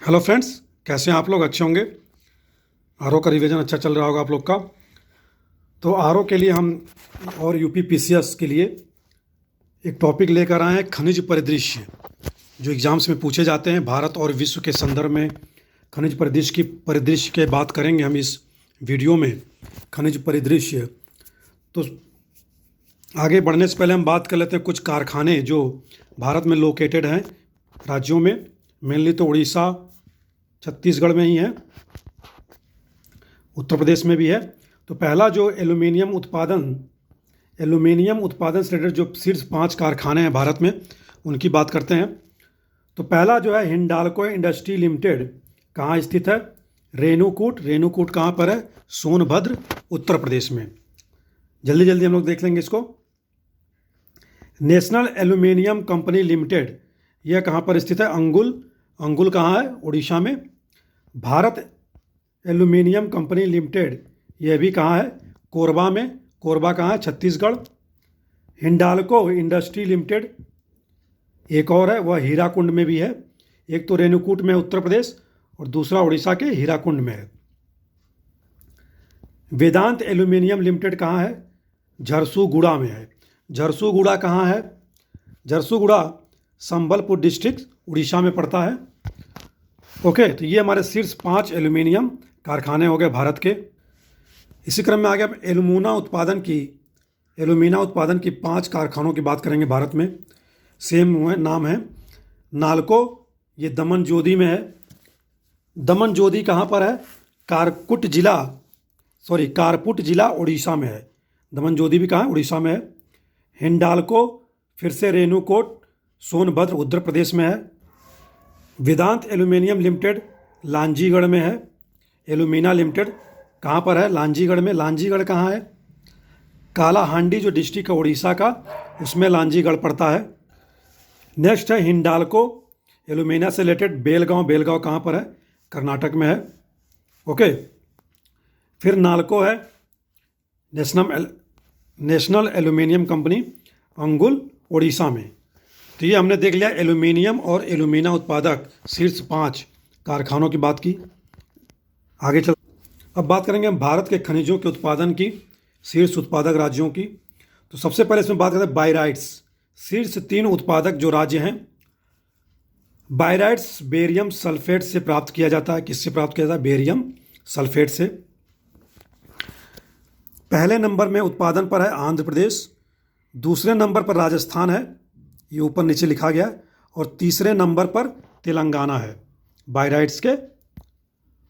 Hello friends, कैसे हैं आप लोग? अच्छे होंगे। आरओ का रिवीजन अच्छा चल रहा होगा आप लोग का। तो आरओ के लिए हम और यूपी पीसीएस के लिए एक टॉपिक लेकर आए हैं, खनिज परिदृश्य, जो एग्जाम्स में पूछे जाते हैं। भारत और विश्व के संदर्भ में खनिज परिदृश्य के बात करेंगे हम इस वीडियो में। खनिज परिदृश्य। तो आगे बढ़ने से पहले हम बात कर लेते हैं कुछ कारखाने जो भारत में लोकेटेड हैं राज्यों में। मेनली तो उड़ीसा, छत्तीसगढ़ में ही है, उत्तर प्रदेश में भी है। तो पहला जो एल्यूमिनियम उत्पादन से रिलेटेड जो शीर्ष 5 कारखाने हैं भारत में, उनकी बात करते हैं। तो पहला जो है हिंडाल्को इंडस्ट्री लिमिटेड, कहाँ स्थित है? रेणुकूट कहाँ पर है? सोनभद्र, उत्तर प्रदेश में। जल्दी जल्दी हम लोग देख लेंगे इसको। नेशनल एल्यूमिनियम कंपनी लिमिटेड, यह कहाँ पर स्थित है? अंगुल कहाँ है? उड़ीसा में। भारत एल्यूमिनियम कंपनी लिमिटेड, यह भी कहाँ है? कोरबा में। कोरबा कहाँ है? छत्तीसगढ़। हिंडाल्को इंडस्ट्री लिमिटेड एक और है, वह हीराकुंड में भी है। एक तो रेणुकूट में उत्तर प्रदेश और दूसरा उड़ीसा के हीराकुंड में है। वेदांत एल्यूमिनियम लिमिटेड कहाँ है? झरसुगुड़ा में है। झरसुगुड़ा कहाँ है? झरसुगुड़ा संबलपुर डिस्ट्रिक्ट, उड़ीसा में पड़ता है। ओके, तो ये हमारे शीर्ष 5 एल्यूमिनियम कारखाने हो गए भारत के। इसी क्रम में आगे हम एल्यूमिना उत्पादन की 5 कारखानों की बात करेंगे भारत में। सेम नाम है। नालको, ये दमन जोदी में है। दमन जोदी कहाँ पर है? कारपुट जिला उड़ीसा में है। दमन जोदी भी कहाँ है? उड़ीसा में है। हिंडाल्को फिर से रेणुकूट, सोनभद्र, उत्तर प्रदेश में है। वेदांत एल्यूमिनियम लिमिटेड लांजीगढ़ में है। एल्यूमिना लिमिटेड कहाँ पर है? लांजीगढ़ में। लांजीगढ़ कहाँ है? कालाहांडी जो डिस्ट्रिक्ट है उड़ीसा का, उसमें लांजीगढ़ पड़ता है। नेक्स्ट है हिंडाल्को एल्यूमिना से रिलेटेड बेलगांव कहाँ पर है? कर्नाटक में है। ओके, फिर नाल्को है नेशनल एल्यूमिनियम कंपनी, अंगुल, उड़ीसा में। तो ये हमने देख लिया एल्यूमिनियम और एल्यूमिना उत्पादक शीर्ष 5 कारखानों की बात की। आगे चल, अब बात करेंगे हम भारत के खनिजों के उत्पादन की, शीर्ष उत्पादक राज्यों की। तो सबसे पहले इसमें बात करते हैं बायराइट्स। शीर्ष 3 उत्पादक जो राज्य हैं, बायराइट्स बेरियम सल्फेट से प्राप्त किया जाता है। किससे प्राप्त किया जाता है? बेरियम सल्फेट से। पहले नंबर में उत्पादन पर है आंध्र प्रदेश, दूसरे नंबर पर राजस्थान है, ये ऊपर नीचे लिखा गया है, और तीसरे नंबर पर तेलंगाना है बायराइट्स के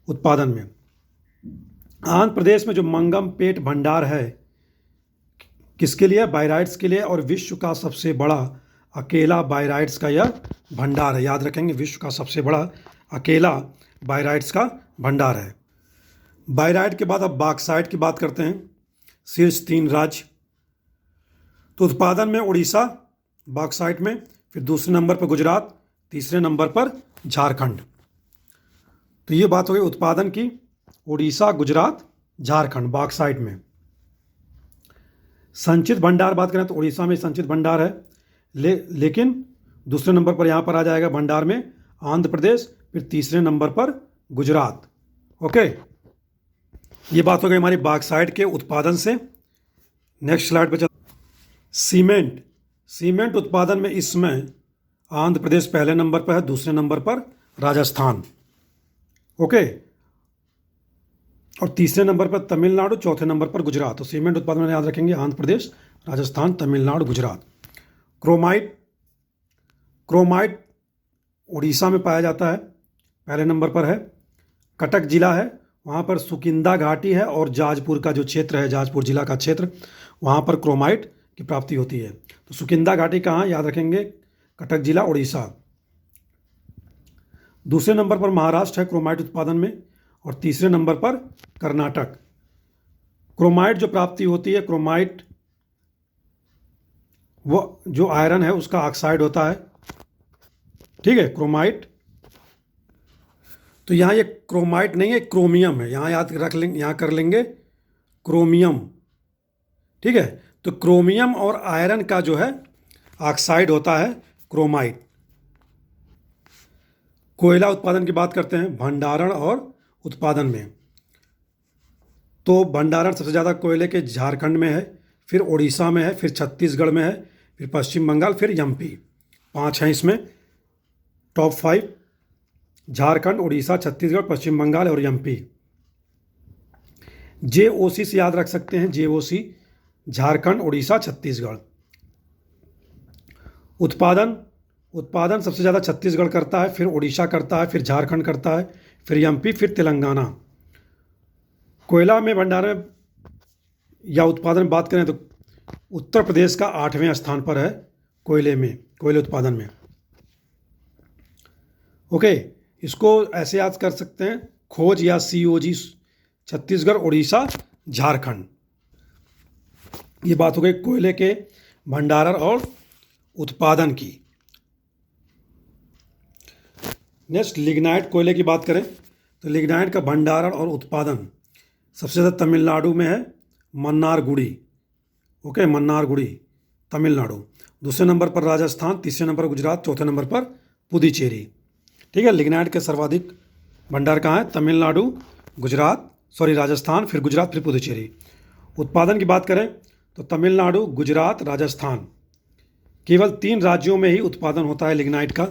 उत्पादन में। आंध्र प्रदेश में जो मंगम पेट भंडार है, किसके लिए? बायराइट्स के लिए। और विश्व का सबसे बड़ा अकेला बायराइट्स का यह भंडार है। याद रखेंगे, विश्व का सबसे बड़ा अकेला बायराइट्स का भंडार है। बायराइट के बाद अब बॉक्साइट की बात करते हैं, शीर्ष 3 राज्य। तो उत्पादन में उड़ीसा बॉक्साइट में, फिर दूसरे नंबर पर गुजरात, तीसरे नंबर पर झारखंड। तो ये बात हो गई उत्पादन की, उड़ीसा, गुजरात, झारखंड बॉक्साइट में। संचित भंडार बात करें तो उड़ीसा में संचित भंडार है, लेकिन दूसरे नंबर पर यहाँ पर आ जाएगा भंडार में आंध्र प्रदेश, फिर तीसरे नंबर पर गुजरात। ओके, ये बात हो गई हमारी बॉक्साइट के उत्पादन से। नेक्स्ट स्लाइड पर चल। सीमेंट उत्पादन में इस समय आंध्र प्रदेश पहले नंबर पर है, दूसरे नंबर पर राजस्थान। ओके, और तीसरे नंबर पर तमिलनाडु, चौथे नंबर पर गुजरात। तो सीमेंट उत्पादन में याद रखेंगे आंध्र प्रदेश, राजस्थान, तमिलनाडु, गुजरात। क्रोमाइट उड़ीसा में पाया जाता है, पहले नंबर पर है। कटक जिला है, वहाँ पर सुकिंदा घाटी है, और जाजपुर का जो क्षेत्र है, जाजपुर जिला का क्षेत्र, वहाँ पर क्रोमाइट की प्राप्ति होती है। तो सुकिंदा घाटी कहाँ? याद रखेंगे, कटक जिला, उड़ीसा। दूसरे नंबर पर महाराष्ट्र है क्रोमाइट उत्पादन में, और तीसरे नंबर पर कर्नाटक। क्रोमाइट जो प्राप्ति होती है, क्रोमाइट वो जो आयरन है उसका ऑक्साइड होता है। ठीक है, क्रोमाइट। तो यहाँ ये क्रोमाइट नहीं है, क्रोमियम है, यहाँ याद रख लेंगे, यहाँ कर लेंगे क्रोमियम। ठीक है, तो क्रोमियम और आयरन का जो है ऑक्साइड होता है क्रोमाइट। कोयला उत्पादन की बात करते हैं भंडारण और उत्पादन में। तो भंडारण सबसे ज़्यादा कोयले के झारखंड में है, फिर उड़ीसा में है, फिर छत्तीसगढ़ में है, फिर पश्चिम बंगाल, फिर एमपी। 5 हैं इसमें, टॉप 5: झारखंड, उड़ीसा, छत्तीसगढ़, पश्चिम बंगाल और एमपी। JOC से याद रख सकते हैं, JOC, झारखंड, उड़ीसा, छत्तीसगढ़। उत्पादन सबसे ज़्यादा छत्तीसगढ़ करता है, फिर उड़ीसा करता है, फिर झारखंड करता है, फिर एमपी, फिर तेलंगाना। कोयला में भंडारण या उत्पादन में बात करें तो उत्तर प्रदेश का 8वें स्थान पर है कोयले उत्पादन में। ओके, इसको ऐसे याद कर सकते हैं, खोज या COG, छत्तीसगढ़, उड़ीसा, झारखंड। ये बात हो गई कोयले के भंडारण और उत्पादन की। नेक्स्ट, लिग्नाइट कोयले की बात करें तो लिग्नाइट का भंडारण और उत्पादन सबसे ज़्यादा तमिलनाडु में है, मन्नारगुड़ी। ओके, मन्नारगुड़ी, तमिलनाडु। दूसरे नंबर पर राजस्थान, तीसरे नंबर पर गुजरात, चौथे नंबर पर पुदुचेरी। ठीक है, लिग्नाइट के सर्वाधिक भंडार कहाँ है? तमिलनाडु, राजस्थान, फिर गुजरात, फिर पुदुचेरी। उत्पादन की बात करें तो तमिलनाडु, गुजरात, राजस्थान, केवल 3 राज्यों में ही उत्पादन होता है लिग्नाइट का।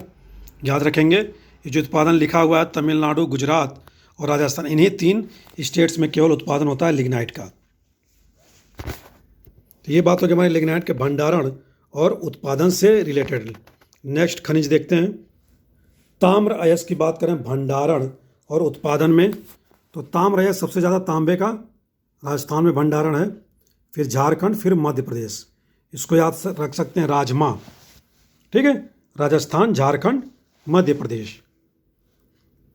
याद रखेंगे, ये जो उत्पादन लिखा हुआ है तमिलनाडु, गुजरात और राजस्थान, इन्हीं 3 स्टेट्स में केवल उत्पादन होता है लिग्नाइट का। तो ये बात हो कि हमारे लिग्नाइट के भंडारण और उत्पादन से रिलेटेड। नेक्स्ट खनिज देखते हैं। ताम्र अयस्क की बात करें भंडारण और उत्पादन में तो ताम्र अयस्क सबसे ज़्यादा तांबे का राजस्थान में भंडारण है, फिर झारखंड, फिर मध्य प्रदेश। इसको याद रख सकते हैं, राजमा। ठीक है, राजस्थान, झारखंड, मध्य प्रदेश।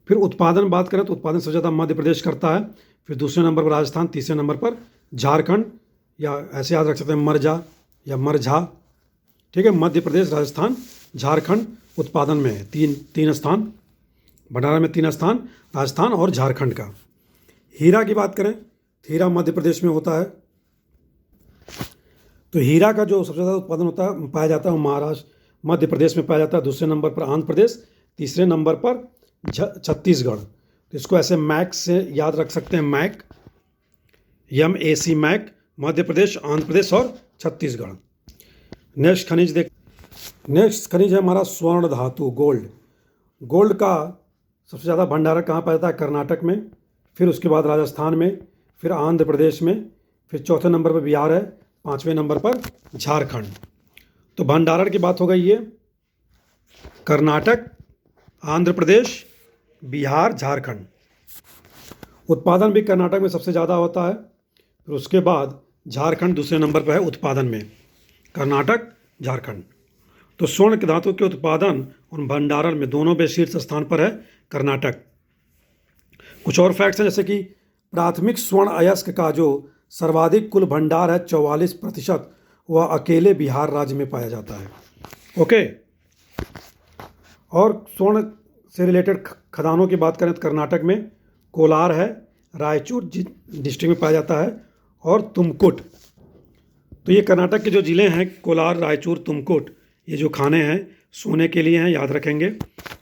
फिर उत्पादन बात करें तो उत्पादन सबसे ज़्यादा मध्य प्रदेश करता है, फिर दूसरे नंबर पर राजस्थान, तीसरे नंबर पर झारखंड, या ऐसे याद रख सकते हैं मरजा या मरझा। ठीक है, मध्य प्रदेश, राजस्थान, झारखंड उत्पादन में है, तीन स्थान। भंडारण में 3 स्थान राजस्थान और झारखंड का। हीरा की बात करें, हीरा मध्य प्रदेश में होता है। तो हीरा का जो सबसे ज़्यादा उत्पादन होता है पाया जाता है वो महाराष्ट्र, मध्य प्रदेश में पाया जाता है। दूसरे नंबर पर आंध्र प्रदेश, तीसरे नंबर पर छत्तीसगढ़। तो इसको ऐसे मैक से याद रख सकते हैं, Mac, MAC, Mac, Madhya Pradesh, Andhra Pradesh और छत्तीसगढ़। नेक्स्ट खनिज है हमारा स्वर्ण धातु, गोल्ड। गोल्ड का सबसे ज़्यादा भंडारण कहाँ पाया जाता है? कर्नाटक में, फिर उसके बाद राजस्थान में, फिर आंध्र प्रदेश में, फिर चौथे नंबर पर बिहार है, 5वें नंबर पर झारखंड। तो भंडारण की बात हो गई, ये कर्नाटक, आंध्र प्रदेश, बिहार, झारखंड। उत्पादन भी कर्नाटक में सबसे ज़्यादा होता है, फिर उसके बाद झारखंड दूसरे नंबर पर है उत्पादन में, कर्नाटक, झारखंड। तो स्वर्ण के धातु के उत्पादन और भंडारण में दोनों में शीर्ष स्थान पर है कर्नाटक। कुछ और फैक्ट्स हैं, जैसे कि प्राथमिक स्वर्ण अयस्क का जो सर्वाधिक कुल भंडार है 44%, वह अकेले बिहार राज्य में पाया जाता है। ओके, और स्वर्ण से रिलेटेड खदानों की बात करें तो कर्नाटक में कोलार है, रायचूर डिस्ट्रिक्ट में पाया जाता है, और तुमकुट। तो ये कर्नाटक के जो ज़िले हैं कोलार, रायचूर, तुमकुट, ये जो खाने हैं सोने के लिए हैं, याद रखेंगे,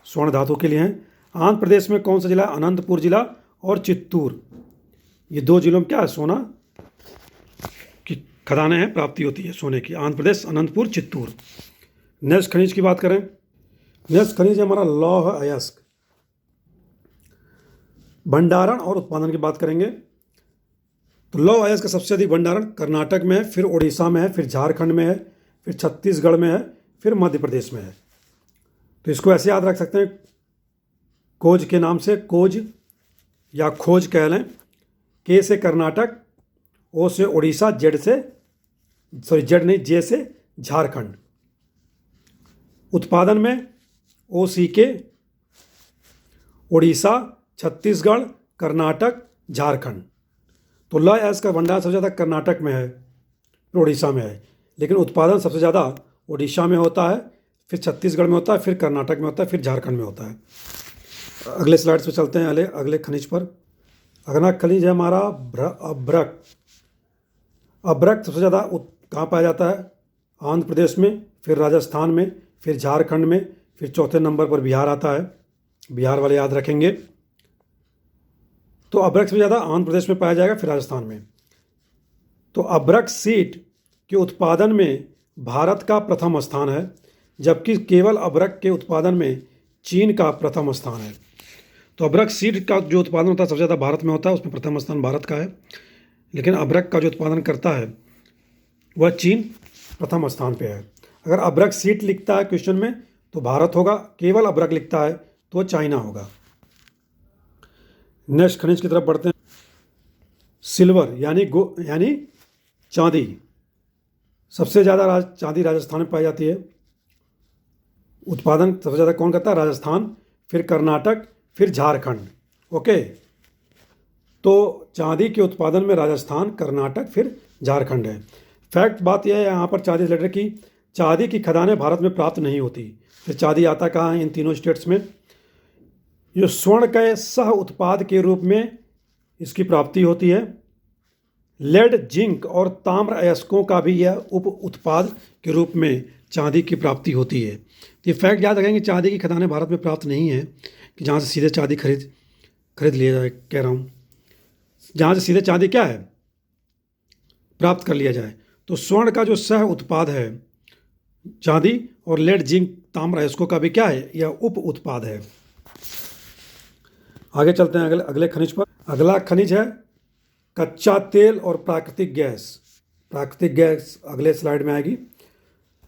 स्वर्ण धातु के लिए हैं। आंध्र प्रदेश में कौन सा जिला? अनंतपुर जिला और चित्तूर। ये 2 जिलों में क्या है? सोना की खदानें हैं, प्राप्ति होती है सोने की। आंध्र प्रदेश, अनंतपुर, चित्तूर। नेक्स्ट खनिज की बात करें, नेक्स्ट खनिज है हमारा लौह अयस्क। भंडारण और उत्पादन की बात करेंगे तो लौह अयस्क का सबसे अधिक भंडारण कर्नाटक में है, फिर उड़ीसा में है, फिर झारखंड में है, फिर छत्तीसगढ़ में है, फिर मध्य प्रदेश में है। तो इसको ऐसे याद रख सकते हैं, कोज के नाम से, कोज या खोज कह लें। के से कर्नाटक, ओ से उड़ीसा, जेड से झारखंड। उत्पादन में OCK, उड़ीसा, छत्तीसगढ़, कर्नाटक, झारखंड। तो लौह अयस्क का भंडार सबसे ज़्यादा कर्नाटक में है, फिर उड़ीसा में है, लेकिन उत्पादन सबसे ज़्यादा उड़ीसा में होता है, फिर छत्तीसगढ़ में होता है, फिर कर्नाटक में होता है, फिर झारखंड में होता है। अगले स्लाइड्स पे चलते हैं, अगले खनिज पर। अगला खनिज है हमारा अभ्रक। अभ्रक सबसे ज़्यादा कहाँ पाया जाता है? आंध्र प्रदेश में, फिर राजस्थान में, फिर झारखंड में, फिर चौथे नंबर पर बिहार आता है। बिहार वाले याद रखेंगे। तो अभ्रक सबसे ज़्यादा आंध्र प्रदेश में पाया जाएगा, फिर राजस्थान में। तो अभ्रक सीड के उत्पादन में भारत का प्रथम स्थान है, जबकि केवल अभ्रक के उत्पादन में चीन का प्रथम स्थान है। तो अभ्रक सीड का जो उत्पादन होता है सबसे ज़्यादा भारत में होता है, उसमें प्रथम स्थान भारत का है। लेकिन अभ्रक का जो उत्पादन करता है वह चीन प्रथम स्थान पे है। अगर अभ्रक सीड लिखता है क्वेश्चन में तो भारत होगा, केवल अभ्रक लिखता है तो चाइना होगा। नेक्स्ट खनिज की तरफ बढ़ते हैं। सिल्वर यानी चांदी। सबसे ज़्यादा चांदी राजस्थान में पाई जाती है। उत्पादन सबसे ज़्यादा कौन करता है? राजस्थान, फिर कर्नाटक, फिर झारखंड। ओके, तो चांदी के उत्पादन में राजस्थान, कर्नाटक, फिर झारखंड है। फैक्ट बात यह है यहाँ पर चांदी रिलेटेड की चांदी की खदानें भारत में प्राप्त नहीं होती। फिर चांदी आता कहाँ है? इन तीनों स्टेट्स में। जो स्वर्ण के सह उत्पाद के रूप में इसकी प्राप्ति होती है। लेड, जिंक और ताम्र अयस्कों का भी यह उप उत्पाद के रूप में चांदी की प्राप्ति होती है। तो ये फैक्ट याद रखेंगे, चांदी की खदानें भारत में प्राप्त नहीं है कि जहाँ से सीधे चांदी खरीद लिया जाए, कह रहा हूँ जहाँ से सीधे चांदी क्या है? प्राप्त कर लिया जाए। तो स्वर्ण का जो सह उत्पाद है चांदी, और लेड, जिंक, ताम्र अयस्कों का भी क्या है? यह उप उत्पाद है। आगे चलते हैं अगले खनिज पर। अगला खनिज है कच्चा तेल और प्राकृतिक गैस। प्राकृतिक गैस अगले स्लाइड में आएगी।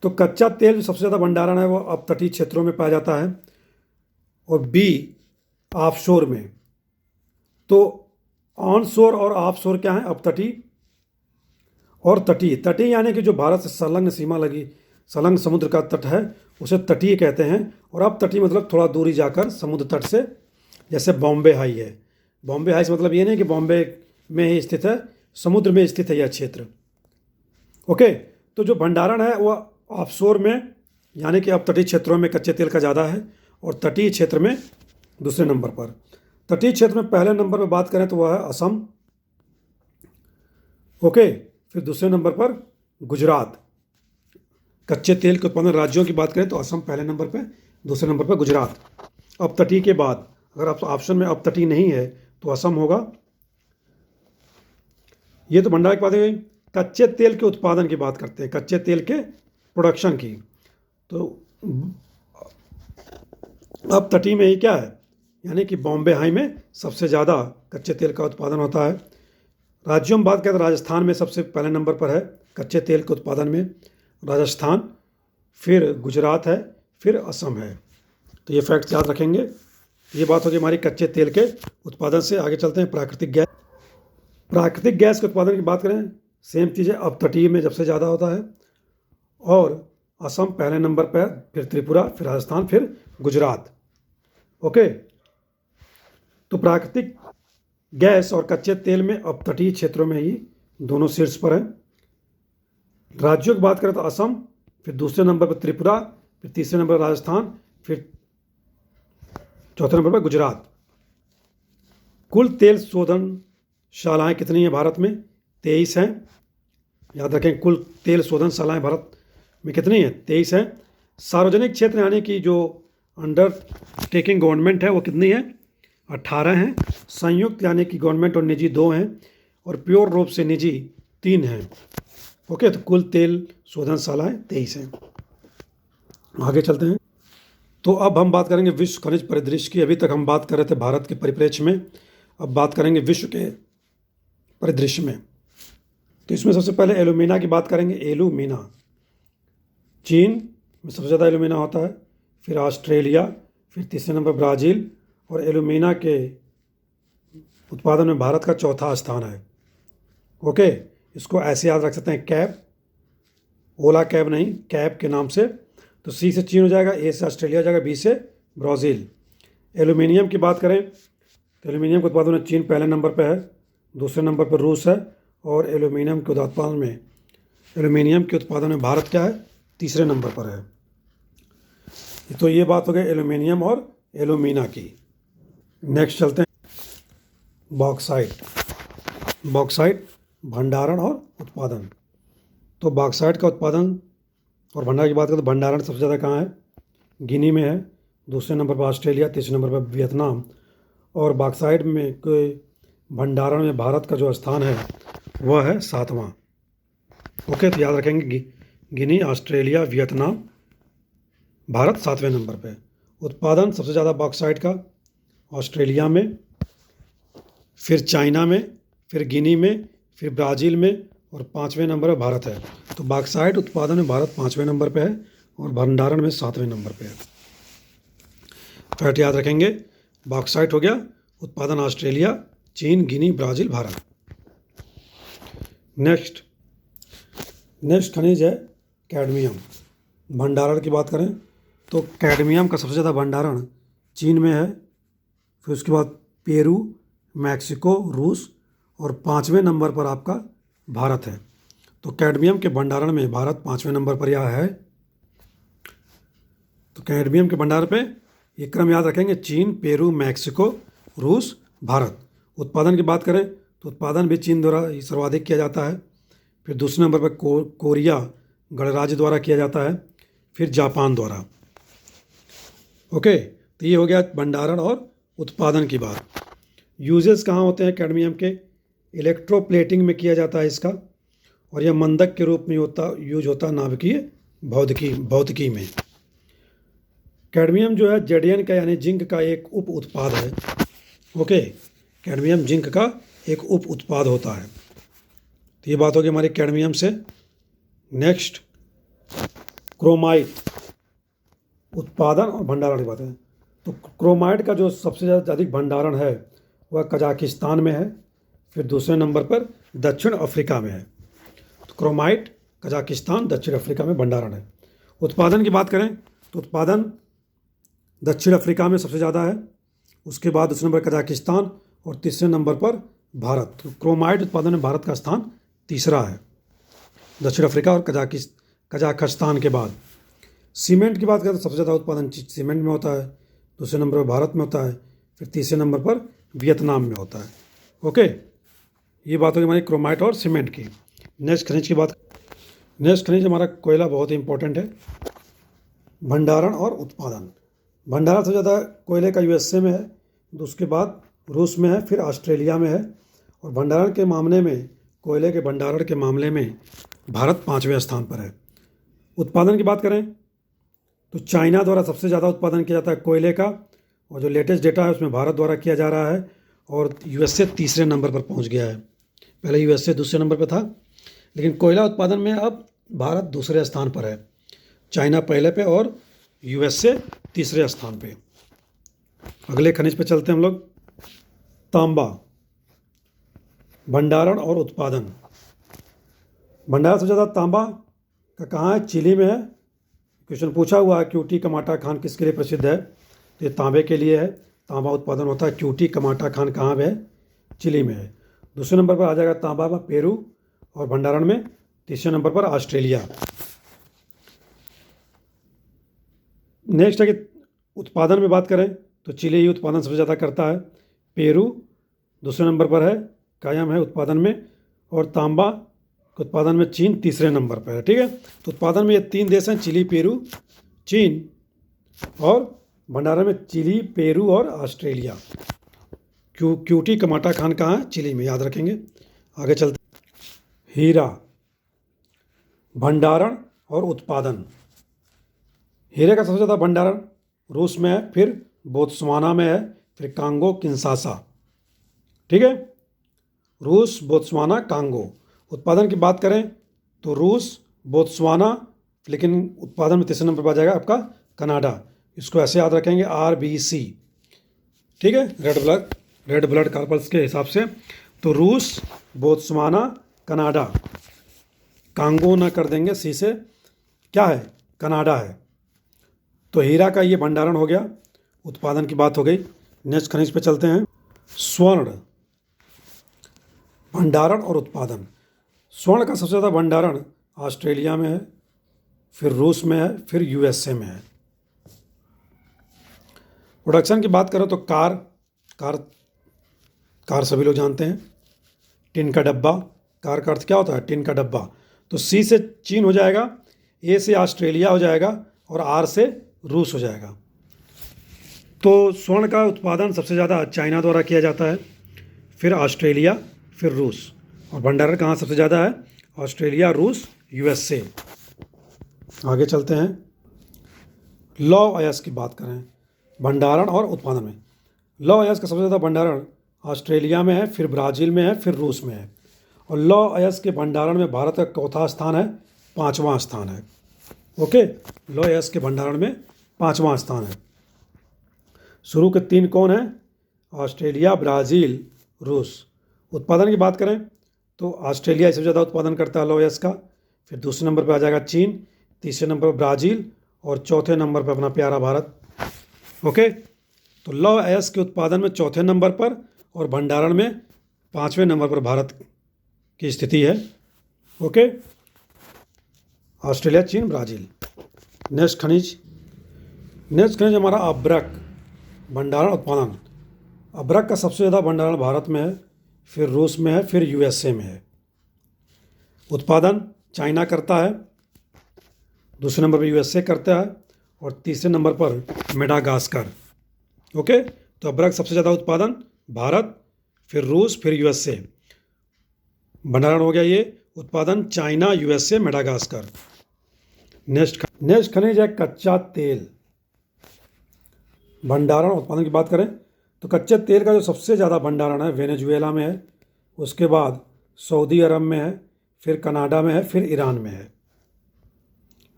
तो कच्चा तेल जो सबसे ज़्यादा भंडारण है वो अपतटीय क्षेत्रों में पाया जाता है, और बी ऑफशोर में। तो ऑनशोर और ऑफशोर क्या है? अपतटीय और तटीय। तटीय यानी कि जो भारत से संलग्न सीमा लगी, संलग्न समुद्र का तट है, उसे तटीय कहते हैं। और अपतटीय मतलब थोड़ा दूरी जाकर समुद्र तट से, जैसे बॉम्बे हाई है। बॉम्बे हाई से मतलब ये नहीं कि बॉम्बे में ही स्थित है, समुद्र में स्थित है यह क्षेत्र। ओके, तो जो भंडारण है वह ऑफशोर में यानी कि अपतटीय क्षेत्रों में कच्चे तेल का ज़्यादा है, और तटीय क्षेत्र में दूसरे नंबर पर। तटीय क्षेत्र में पहले नंबर पर बात करें तो वह है असम। ओके, फिर दूसरे नंबर पर गुजरात। कच्चे तेल के उत्पादन राज्यों की बात करें तो असम पहले नंबर पर, दूसरे नंबर पर गुजरात। अपतटीय के बाद अगर आप ऑप्शन में अपतटीय नहीं है तो असम होगा। ये तो भंडार की बात है। कच्चे तेल के उत्पादन की बात करते हैं, कच्चे तेल के प्रोडक्शन की। तो अपतटीय में ही क्या है? यानी कि बॉम्बे हाई में सबसे ज़्यादा कच्चे तेल का उत्पादन होता है। राज्यों में बात करें तो राजस्थान में सबसे पहले नंबर पर है कच्चे तेल के उत्पादन में, राजस्थान, फिर गुजरात है, फिर असम है। तो ये फैक्ट्स याद रखेंगे। ये बात होगी हमारी कच्चे तेल के उत्पादन से। आगे चलते हैं प्राकृतिक गैस। प्राकृतिक गैस के उत्पादन की बात करें, सेम चीज़ है, अपतटीय में सबसे ज़्यादा होता है, और असम पहले नंबर पर, फिर त्रिपुरा, फिर राजस्थान, फिर गुजरात। ओके, तो प्राकृतिक गैस और कच्चे तेल में अपतटीय क्षेत्रों में ही दोनों शीर्ष पर है। राज्यों की बात करें तो असम, फिर दूसरे नंबर पर त्रिपुरा, फिर तीसरे नंबर पर राजस्थान, फिर चौथे नंबर पर गुजरात। कुल तेल शोधनशालाएँ कितनी हैं भारत में? 23 हैं। याद रखें, कुल तेल शोधनशालाएँ भारत में कितनी हैं? 23 हैं। सार्वजनिक क्षेत्र यानी कि जो अंडर टेकिंग गवर्नमेंट है वो कितनी है? 18 हैं। संयुक्त यानी कि गवर्नमेंट और निजी 2 हैं, और प्योर रूप से निजी 3 हैं। ओके, तो कुल तेल शोधनशालाएँ 23 हैं। आगे चलते हैं। तो अब हम बात करेंगे विश्व खनिज परिदृश्य की। अभी तक हम बात कर रहे थे भारत के परिप्रेक्ष्य में, अब बात करेंगे विश्व के परिदृश्य में। तो इसमें सबसे पहले एलुमिना की बात करेंगे। एलुमिना, चीन में सबसे ज़्यादा एलुमिना होता है, फिर ऑस्ट्रेलिया, फिर तीसरे नंबर ब्राज़ील, और एलुमिना के उत्पादन में भारत का चौथा स्थान है। ओके, इसको ऐसे याद रख सकते हैं, कैप, ओला कैब नहीं, कैप के नाम से। तो सी से चीन हो जाएगा, ए से ऑस्ट्रेलिया हो जाएगा, बी से ब्राज़ील। एल्यूमिनियम की बात करें तो एल्यूमिनियम के उत्पादन में चीन पहले नंबर पर है, दूसरे नंबर पर रूस है, और एल्यूमिनियम के उत्पादन में भारत क्या है? तीसरे नंबर पर है। तो ये बात हो गई एल्यूमिनियम और एलुमिना की। नेक्स्ट चलते हैं बॉक्साइट। बॉक्साइट भंडारण और उत्पादन। तो बॉक्साइट का उत्पादन और भंडारण की बात करें तो भंडारण सबसे ज़्यादा कहाँ है? गिनी में है, दूसरे नंबर पर ऑस्ट्रेलिया, तीसरे नंबर पर वियतनाम। और बॉक्साइट में के भंडारण में भारत का जो स्थान है वह है 7वां। ओके, तो याद रखेंगे गिनी, ऑस्ट्रेलिया, वियतनाम, भारत 7वें नंबर पे। उत्पादन सबसे ज़्यादा बॉक्साइट का ऑस्ट्रेलिया में, फिर चाइना में, फिर गिनी में, फिर ब्राज़ील में, और 5वें नंबर पर भारत है। तो बॉक्साइट उत्पादन में भारत 5वें नंबर पे है और भंडारण में 7वें नंबर पे है। फैक्ट याद रखेंगे, बॉक्साइट हो गया, उत्पादन ऑस्ट्रेलिया, चीन, गिनी, ब्राज़ील, भारत। नेक्स्ट खनिज है कैडमियम। भंडारण की बात करें तो कैडमियम का सबसे ज़्यादा भंडारण चीन में है, फिर उसके बाद पेरू, मैक्सिको, रूस, और 5वें नंबर पर आपका भारत है। तो कैडमियम के भंडारण में भारत 5वें नंबर पर यह है। तो कैडमियम के भंडार पे ये क्रम याद रखेंगे, चीन, पेरू, मैक्सिको, रूस, भारत। उत्पादन की बात करें तो उत्पादन भी चीन द्वारा ही सर्वाधिक किया जाता है, फिर दूसरे नंबर पर कोरिया गणराज्य द्वारा किया जाता है, फिर जापान द्वारा। ओके, तो ये हो गया भंडारण और उत्पादन की बात। यूजेस कहाँ होते हैं कैडमियम के? इलेक्ट्रोप्लेटिंग में किया जाता है इसका, और यह मंदक के रूप में यूज होता नाभिकीय भौतिकी में। कैडमियम जो है जेडियन का यानी जिंक का एक उप उत्पाद है। ओके, कैडमियम जिंक का एक उप उत्पाद होता है। तो ये बात होगी हमारी कैडमियम से। नेक्स्ट क्रोमाइट, उत्पादन और भंडारण की बात है। तो क्रोमाइट का जो सबसे ज़्यादा अधिक भंडारण है वह कजाकिस्तान में है, फिर दूसरे नंबर पर दक्षिण अफ्रीका में है। तो क्रोमाइट कजाकिस्तान, दक्षिण अफ्रीका में भंडारण है। उत्पादन की बात करें तो उत्पादन दक्षिण अफ्रीका में सबसे ज़्यादा है, उसके बाद दूसरे नंबर कजाकिस्तान, और तीसरे नंबर पर भारत। तो क्रोमाइट उत्पादन में भारत का स्थान तीसरा है, दक्षिण अफ्रीका और कजाकिस्तान के बाद। सीमेंट की बात करें तो सबसे ज़्यादा उत्पादन सीमेंट में होता है, दूसरे नंबर पर भारत में होता है, फिर तीसरे नंबर पर वियतनाम में होता है। ओके, ये बात होगी हमारी क्रोमाइट और सीमेंट की। नेक्स्ट खनिज की बात, नेक्स्ट खनिज हमारा कोयला बहुत ही इंपॉर्टेंट है। भंडारण और उत्पादन, भंडारण सबसे ज़्यादा कोयले का यूएसए में है, उसके बाद रूस में है, फिर ऑस्ट्रेलिया में है। और भंडारण के मामले में, कोयले के भंडारण के मामले में भारत 5वें स्थान पर है। उत्पादन की बात करें तो चाइना द्वारा सबसे ज़्यादा उत्पादन किया जाता है कोयले का, और जो लेटेस्ट डेटा है उसमें भारत द्वारा किया जा रहा है, और यूएसए तीसरे नंबर पर पहुंच गया है। पहले यूएसए दूसरे नंबर पर था, लेकिन कोयला उत्पादन में अब भारत दूसरे स्थान पर है, चाइना पहले पे और यूएसए तीसरे स्थान पे। अगले खनिज पे चलते हैं हम लोग। तांबा, भंडारण और उत्पादन। भंडारण सबसे ज़्यादा तांबा का कहाँ है? चिली में है। क्वेश्चन पूछा हुआ है क्यूटी कमाटा खान किसके लिए प्रसिद्ध है? तो ये तांबे के लिए है, तांबा उत्पादन होता है। क्यूटी कमाटा खान कहाँ पे है? चिली में है। दूसरे नंबर पर आ जाएगा तांबा में पेरू, और भंडारण में तीसरे नंबर पर ऑस्ट्रेलिया। नेक्स्ट है कि उत्पादन में बात करें तो चिली ही उत्पादन सबसे ज़्यादा करता है, पेरू दूसरे नंबर पर है, कायम है उत्पादन में, और तांबा के उत्पादन में चीन तीसरे नंबर पर है। ठीक है, तो उत्पादन में ये 3 देश हैं, चिली, पेरू, चीन, और भंडारण में चिली, पेरू और ऑस्ट्रेलिया। क्यूटी कमाटा खान कहाँ है? चिली में, याद रखेंगे। आगे चलते, हीरा, भंडारण और उत्पादन। हीरे का सबसे ज़्यादा भंडारण रूस में है, फिर बोत्सवाना में है, फिर कांगो, किंशासा। ठीक है, रूस, बोत्सवाना, कांगो। उत्पादन की बात करें तो रूस, बोत्सवाना, लेकिन उत्पादन में तीसरे नंबर पर आ जाएगा आपका कनाडा। इसको ऐसे याद रखेंगे, RBC। ठीक है, रेड ब्लड कॉर्पस के हिसाब से। तो रूस, बोत्सवाना, कनाडा, कांगो ना कर देंगे, सी से क्या है? कनाडा है। तो हीरा का ये भंडारण हो गया, उत्पादन की बात हो गई। नेक्स्ट खनिज पे चलते हैं। स्वर्ण, भंडारण और उत्पादन। स्वर्ण का सबसे ज़्यादा भंडारण ऑस्ट्रेलिया में है, फिर रूस में है, फिर यूएसए में है। प्रोडक्शन की बात करो तो कार सभी लोग जानते हैं। टिन का डब्बा, कार का अर्थ क्या होता है? टिन का डब्बा। तो सी से चीन हो जाएगा, ए से ऑस्ट्रेलिया हो जाएगा, और आर से रूस हो जाएगा। तो स्वर्ण का उत्पादन सबसे ज़्यादा चाइना द्वारा किया जाता है, फिर ऑस्ट्रेलिया, फिर रूस। और भंडारण कहाँ सबसे ज़्यादा है? ऑस्ट्रेलिया, रूस, यूएसए। आगे चलते हैं। लौ अयस्क की बात करें भंडारण और उत्पादन में। लौ अयस्क का सबसे ज़्यादा भंडारण ऑस्ट्रेलिया में है, फिर ब्राज़ील में है, फिर रूस में है। और लौ अयस्क के भंडारण में भारत का चौथा स्थान है, पाँचवां स्थान है। ओके, लौ अयस्क के भंडारण में पाँचवां स्थान है। शुरू के 3 कौन है? ऑस्ट्रेलिया, ब्राज़ील, रूस। उत्पादन की बात करें तो ऑस्ट्रेलिया सबसे ज़्यादा उत्पादन करता है लौ अयस्क का, फिर दूसरे नंबर पर आ जाएगा चीन, तीसरे नंबर पर ब्राज़ील और चौथे नंबर पर अपना प्यारा भारत। ओके, तो लौ अयस्क के उत्पादन में चौथे नंबर पर और भंडारण में 5वें नंबर पर भारत की स्थिति है। ओके, ऑस्ट्रेलिया, चीन, ब्राज़ील। नेक्स्ट खनिज हमारा अभ्रक, भंडारण उत्पादन। अभ्रक का सबसे ज़्यादा भंडारण भारत में है, फिर रूस में है, फिर यूएसए में है। उत्पादन चाइना करता है, दूसरे नंबर पर यूएसए करता है और तीसरे नंबर पर मेडागास्कर। ओके, तो अभ्रक सबसे ज़्यादा उत्पादन भारत, फिर रूस, फिर यूएसए। भंडारण हो गया ये, उत्पादन चाइना, यूएसए, मेडागास्कर। नेक्स्ट खनिज है कच्चा तेल। भंडारण उत्पादन की बात करें तो कच्चे तेल का जो सबसे ज़्यादा भंडारण है वेनेजुएला में है, उसके बाद सऊदी अरब में है, फिर कनाडा में है, फिर ईरान में है।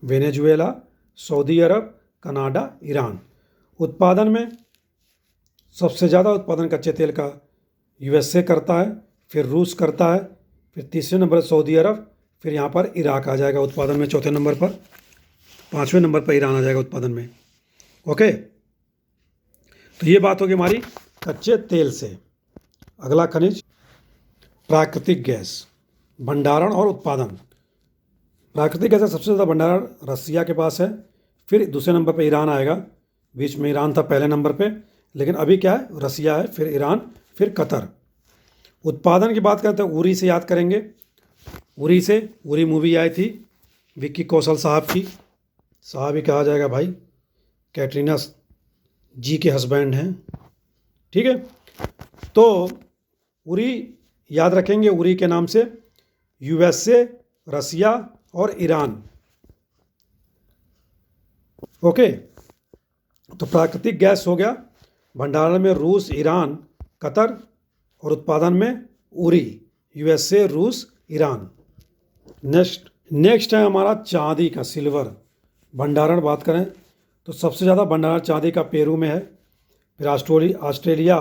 वेनेजुएला, सऊदी अरब, कनाडा, ईरान। उत्पादन में सबसे ज़्यादा उत्पादन कच्चे तेल का यूएसए करता है, फिर रूस करता है, फिर तीसरे नंबर पर सऊदी अरब, फिर यहाँ पर इराक आ जाएगा उत्पादन में चौथे नंबर पर, 5वें नंबर पर ईरान आ जाएगा उत्पादन में। ओके, तो ये बात होगी हमारी कच्चे तेल से। अगला खनिज प्राकृतिक गैस, भंडारण और उत्पादन। प्राकृतिक गैस का सबसे ज़्यादा भंडारण रसिया के पास है, फिर दूसरे नंबर पर ईरान आएगा, बीच में ईरान था पहले नंबर पे, लेकिन अभी क्या है? रसिया है, फिर ईरान, फिर कतर। उत्पादन की बात करते हैं उरी से याद करेंगे। उरी मूवी आई थी विक्की कौशल साहब की, साहब ही कहा जाएगा भाई, कैटरीना जी के हस्बैंड हैं। ठीक है, तो उरी याद रखेंगे, उरी के नाम से यूएसए, रसिया और ईरान। ओके, तो प्राकृतिक गैस हो गया, भंडारण में रूस, ईरान, कतर और उत्पादन में उरी, यूएसए, रूस, ईरान। नेक्स्ट है हमारा चांदी का, सिल्वर। भंडारण बात करें तो सबसे ज़्यादा भंडारण चांदी का पेरू में है, फिर ऑस्ट्रेलिया,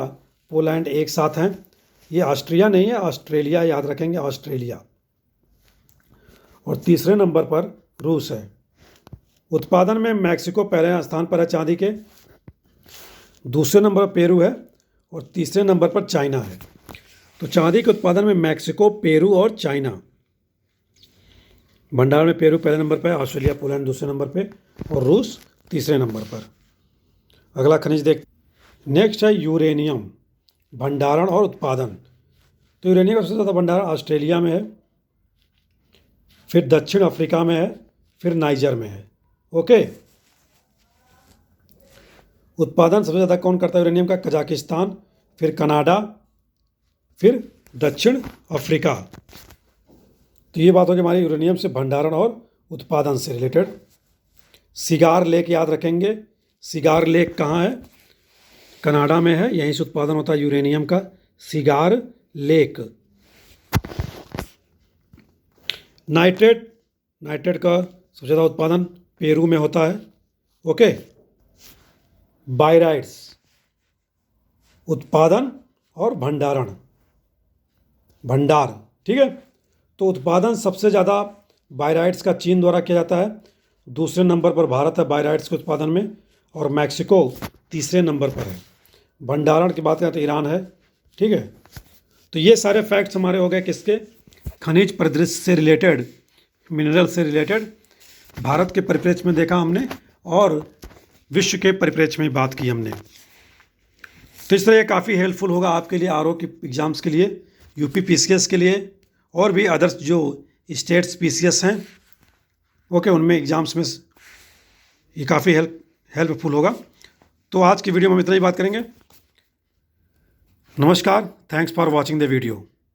पोलैंड एक साथ हैं। ये ऑस्ट्रिया नहीं है, ऑस्ट्रेलिया याद रखेंगे, ऑस्ट्रेलिया। और तीसरे नंबर पर रूस है। उत्पादन में मैक्सिको पहले स्थान पर है चांदी के, दूसरे नंबर पर पेरू है और तीसरे नंबर पर चाइना है। तो चांदी के उत्पादन में मैक्सिको, पेरू और चाइना। भंडारण में पेरू पहले नंबर पर, ऑस्ट्रेलिया, पोलैंड दूसरे नंबर पर और रूस तीसरे नंबर पर। अगला खनिज नेक्स्ट है यूरेनियम, भंडारण और उत्पादन। तो यूरेनियम का सबसे ज़्यादा भंडारण ऑस्ट्रेलिया में है, फिर दक्षिण अफ्रीका में है, फिर नाइजर में है। ओके, उत्पादन सबसे ज़्यादा कौन करता है यूरेनियम का? कजाकिस्तान, फिर कनाडा, फिर दक्षिण अफ्रीका। तो ये बात होगी हमारी यूरेनियम से भंडारण और उत्पादन से रिलेटेड। सिगार लेक याद रखेंगे, सिगार लेक कहाँ है? कनाडा में है, यहीं से उत्पादन होता है यूरेनियम का, सिगार लेक। नाइट्रेट का सबसे ज़्यादा उत्पादन पेरू में होता है। ओके, बायराइट्स, उत्पादन और भंडार। ठीक है, तो उत्पादन सबसे ज़्यादा बायराइट्स का चीन द्वारा किया जाता है, दूसरे नंबर पर भारत है बायराइट्स के उत्पादन में, और मैक्सिको तीसरे नंबर पर है। भंडारण की बात करें तो ईरान है। ठीक है, तो ये सारे फैक्ट्स हमारे हो गए किसके? खनिज परिदृश्य से रिलेटेड, मिनरल से रिलेटेड। भारत के परिप्रेक्ष्य में देखा हमने और विश्व के परिप्रेक्ष्य में बात की हमने। तो इस तरह ये काफ़ी हेल्पफुल होगा आपके लिए आरओ की एग्ज़ाम्स के लिए, यूपी पीसीएस के लिए, और भी अदर्स जो स्टेट्स पीसीएस हैं, ओके, उनमें एग्ज़ाम्स में ये काफ़ी हेल्पफुल होगा। तो आज की वीडियो में हम इतना ही बात करेंगे। नमस्कार, thanks for watching the video.